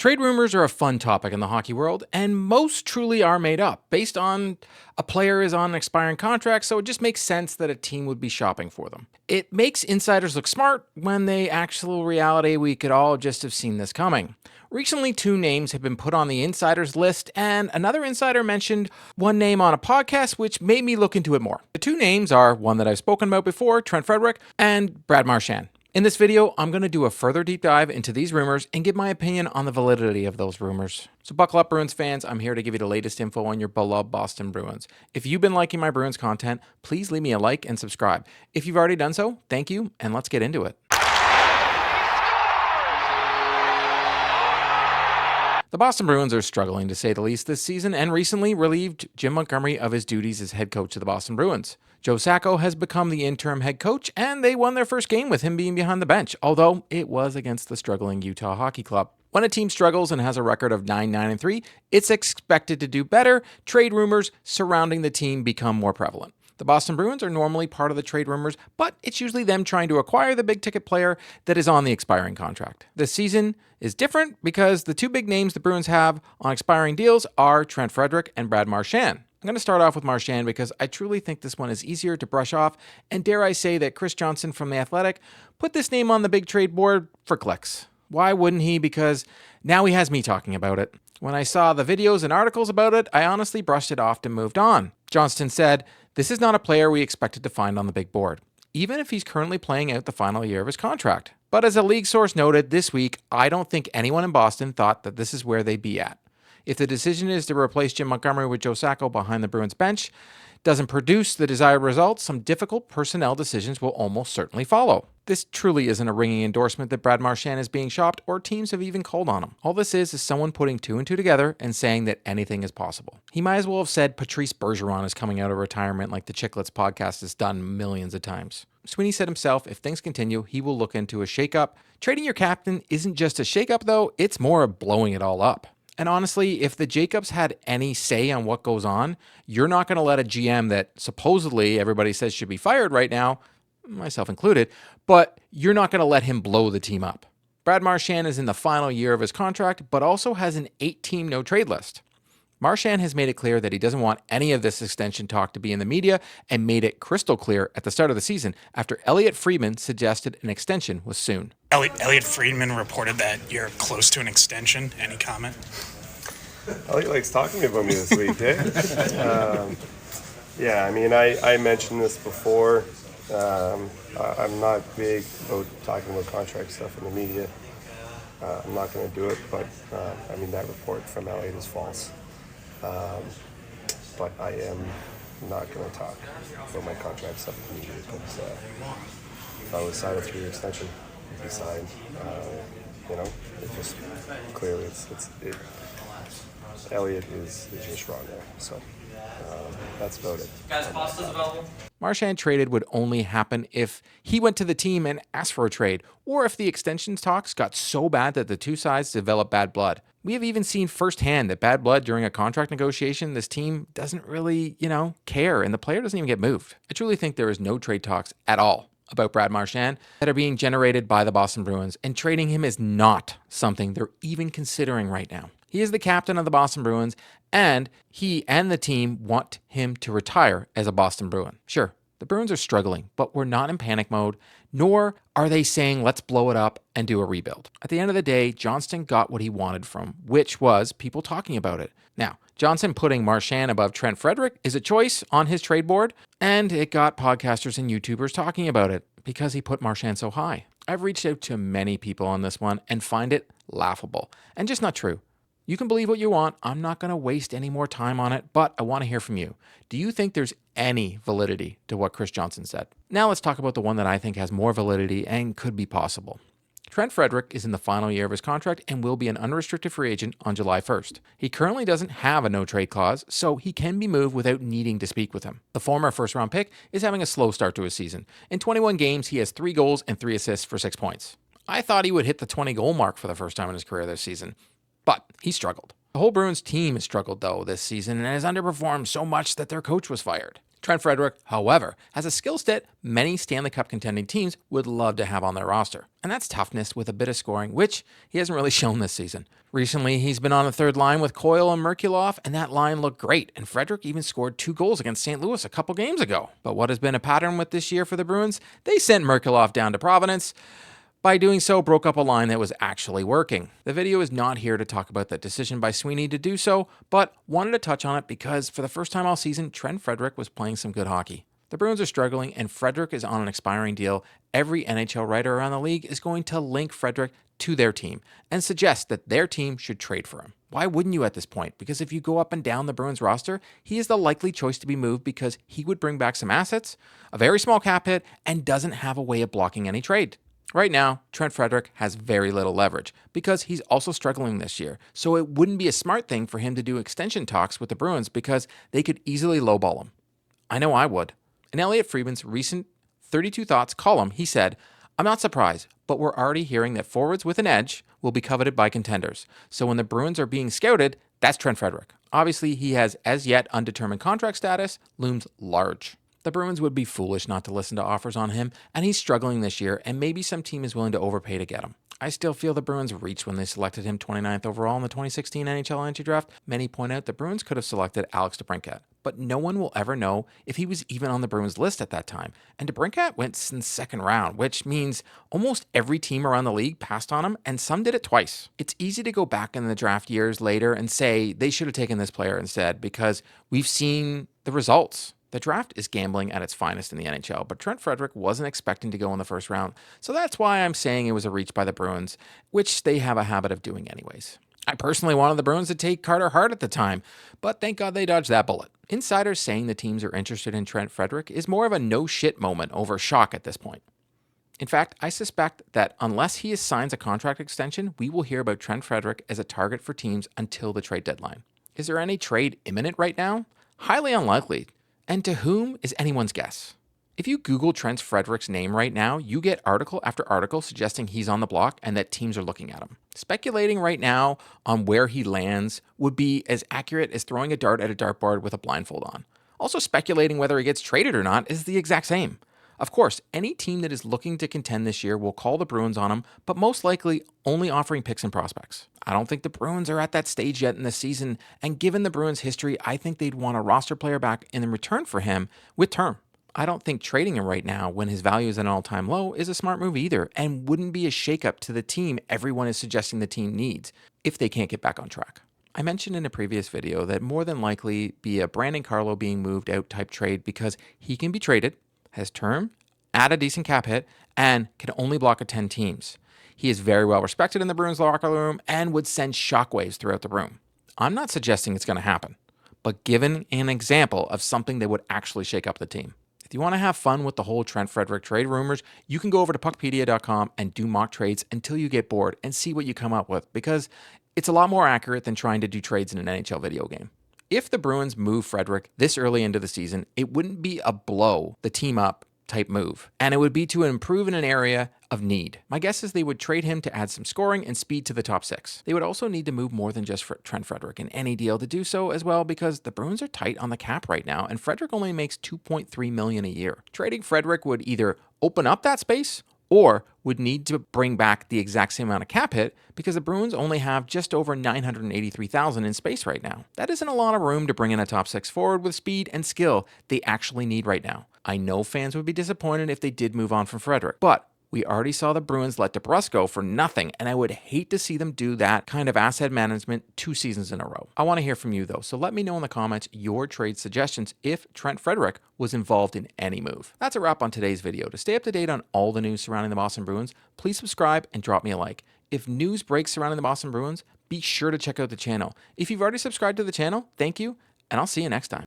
Trade rumors are a fun topic in the hockey world, and most truly are made up, based on a player is on an expiring contract, so it just makes sense that a team would be shopping for them. It makes insiders look smart when the actual reality we could all just have seen this coming. Recently, two names have been put on the insiders list, and another insider mentioned one name on a podcast, which made me look into it more. The two names are one that I've spoken about before, Trent Frederic, and Brad Marchand. In this video, I'm going to do a further deep dive into these rumors and give my opinion on the validity of those rumors. So buckle up, Bruins fans. I'm here to give you the latest info on your beloved Boston Bruins. If you've been liking my Bruins content, please leave me a like and subscribe. If you've already done so, thank you, and let's get into it. The Boston Bruins are struggling, to say the least, this season, and recently relieved Jim Montgomery of his duties as head coach of the Boston Bruins. Joe Sacco has become the interim head coach, and they won their first game with him being behind the bench, although it was against the struggling Utah Hockey Club. When a team struggles and has a record of 9-9-3, it's expected to do better. Trade rumors surrounding the team become more prevalent. The Boston Bruins are normally part of the trade rumors, but it's usually them trying to acquire the big-ticket player that is on the expiring contract. This season is different because the two big names the Bruins have on expiring deals are Trent Frederic and Brad Marchand. I'm going to start off with Marchand because I truly think this one is easier to brush off, and dare I say that Chris Johnson from The Athletic put this name on the big trade board for clicks. Why wouldn't he? Because now he has me talking about it. When I saw the videos and articles about it, I honestly brushed it off and moved on. Johnston said, "This is not a player we expected to find on the big board, even if he's currently playing out the final year of his contract. But as a league source noted this week, I don't think anyone in Boston thought that this is where they'd be at. If the decision is to replace Jim Montgomery with Joe Sacco behind the Bruins bench doesn't produce the desired results, some difficult personnel decisions will almost certainly follow." This truly isn't a ringing endorsement that Brad Marchand is being shopped or teams have even called on him. All this is someone putting two and two together and saying that anything is possible. He might as well have said Patrice Bergeron is coming out of retirement like the Chicklets podcast has done millions of times. Sweeney said himself, if things continue, he will look into a shakeup. Trading your captain isn't just a shakeup though, it's more of blowing it all up. And honestly, if the Jacobs had any say on what goes on, you're not going to let a GM that supposedly everybody says should be fired right now, myself included, but you're not going to let him blow the team up. Brad Marchand is in the final year of his contract, but also has an 8-team no-trade list. Marchand has made it clear that he doesn't want any of this extension talk to be in the media and made it crystal clear at the start of the season after Elliotte Friedman suggested an extension was soon. Elliotte Friedman reported that you're close to an extension. Any comment? Elliotte likes talking about me this week, eh? Yeah, I mean, I mentioned this before. I'm not big about talking about contract stuff in the media. I'm not going to do it, but I mean, that report from Elliotte is false. But I am not going to talk about my contract stuff in the media because if I was signed a 3-year extension, it'd be signed. It just clearly Elliotte is just wrong there. So that's about it. Guys, pasta's available. Marchand traded would only happen if he went to the team and asked for a trade, or if the extensions talks got so bad that the two sides developed bad blood. We have even seen firsthand that bad blood during a contract negotiation, this team doesn't really, care, and the player doesn't even get moved. I truly think there is no trade talks at all about Brad Marchand that are being generated by the Boston Bruins, and trading him is not something they're even considering right now. He is the captain of the Boston Bruins, and he and the team want him to retire as a Boston Bruin. Sure, the Bruins are struggling, but we're not in panic mode, nor are they saying let's blow it up and do a rebuild. At the end of the day, Johnston got what he wanted from, which was people talking about it. Now, Johnson putting Marchand above Trent Frederic is a choice on his trade board, and it got podcasters and YouTubers talking about it because he put Marchand so high. I've reached out to many people on this one and find it laughable and just not true. You can believe what you want. I'm not going to waste any more time on it, but I want to hear from you. Do you think there's any validity to what Chris Johnson said? Now let's talk about the one that I think has more validity and could be possible. Trent Frederic is in the final year of his contract and will be an unrestricted free agent on July 1st. He currently doesn't have a no-trade clause, so he can be moved without needing to speak with him. The former first-round pick is having a slow start to his season. In 21 games, he has 3 goals and 3 assists for 6 points. I thought he would hit the 20-goal mark for the first time in his career this season, but he struggled. The whole Bruins team has struggled, though, this season and has underperformed so much that their coach was fired. Trent Frederic, however, has a skill set many Stanley Cup contending teams would love to have on their roster, and that's toughness with a bit of scoring, which he hasn't really shown this season. Recently, he's been on the third line with Coyle and Merkulov, and that line looked great, and Frederic even scored 2 goals against St. Louis a couple games ago. But what has been a pattern with this year for the Bruins? They sent Merkulov down to Providence. By doing so, broke up a line that was actually working. The video is not here to talk about that decision by Sweeney to do so, but wanted to touch on it because for the first time all season, Trent Frederic was playing some good hockey. The Bruins are struggling, and Frederic is on an expiring deal. Every NHL writer around the league is going to link Frederic to their team and suggest that their team should trade for him. Why wouldn't you at this point? Because if you go up and down the Bruins roster, he is the likely choice to be moved because he would bring back some assets, a very small cap hit, and doesn't have a way of blocking any trade. Right now, Trent Frederic has very little leverage because he's also struggling this year, so it wouldn't be a smart thing for him to do extension talks with the Bruins because they could easily lowball him. I know I would. In Elliot Friedman's recent 32 Thoughts column, he said, "I'm not surprised, but we're already hearing that forwards with an edge will be coveted by contenders. So when the Bruins are being scouted, that's Trent Frederic. Obviously, he has as yet undetermined contract status, looms large. The Bruins would be foolish not to listen to offers on him, and he's struggling this year, and maybe some team is willing to overpay to get him. I still feel the Bruins reached when they selected him 29th overall in the 2016 NHL entry draft. Many point out the Bruins could have selected Alex DeBrincat, but no one will ever know if he was even on the Bruins list at that time. And DeBrincat went in the second round, which means almost every team around the league passed on him, and some did it twice. It's easy to go back in the draft years later and say they should have taken this player instead because we've seen the results. The draft is gambling at its finest in the NHL, but Trent Frederic wasn't expecting to go in the first round, so that's why I'm saying it was a reach by the Bruins, which they have a habit of doing anyways. I personally wanted the Bruins to take Carter Hart at the time, but thank God they dodged that bullet. Insiders saying the teams are interested in Trent Frederic is more of a no-shit moment over shock at this point. In fact, I suspect that unless he signs a contract extension, we will hear about Trent Frederic as a target for teams until the trade deadline. Is there any trade imminent right now? Highly unlikely. And to whom is anyone's guess. If you Google Trent Frederic's name right now, you get article after article suggesting he's on the block and that teams are looking at him. Speculating right now on where he lands would be as accurate as throwing a dart at a dartboard with a blindfold on. Also speculating whether he gets traded or not is the exact same. Of course, any team that is looking to contend this year will call the Bruins on him, but most likely only offering picks and prospects. I don't think the Bruins are at that stage yet in the season, and given the Bruins' history, I think they'd want a roster player back in return for him with term. I don't think trading him right now when his value is at an all-time low is a smart move either, and wouldn't be a shakeup to the team everyone is suggesting the team needs if they can't get back on track. I mentioned in a previous video that more than likely be a Brandon Carlo being moved out type trade because he can be traded, has term, add a decent cap hit, and can only block at 10 teams. He is very well respected in the Bruins locker room and would send shockwaves throughout the room. I'm not suggesting it's going to happen, but given an example of something that would actually shake up the team. If you want to have fun with the whole Trent Frederic trade rumors, you can go over to puckpedia.com and do mock trades until you get bored and see what you come up with, because it's a lot more accurate than trying to do trades in an NHL video game. If the Bruins move Frederic this early into the season, it wouldn't be a blow the team up type move, and it would be to improve in an area of need. My guess is they would trade him to add some scoring and speed to the top 6. They would also need to move more than just for Trent Frederic in any deal to do so as well, because the Bruins are tight on the cap right now, and Frederic only makes $2.3 million a year. Trading Frederic would either open up that space or would need to bring back the exact same amount of cap hit because the Bruins only have just over $983,000 in space right now. That isn't a lot of room to bring in a top 6 forward with speed and skill they actually need right now. I know fans would be disappointed if they did move on from Frederic, but we already saw the Bruins let DeBrusk go for nothing, and I would hate to see them do that kind of asset management 2 seasons in a row. I want to hear from you though, so let me know in the comments your trade suggestions if Trent Frederic was involved in any move. That's a wrap on today's video. To stay up to date on all the news surrounding the Boston Bruins, please subscribe and drop me a like. If news breaks surrounding the Boston Bruins, be sure to check out the channel. If you've already subscribed to the channel, thank you, and I'll see you next time.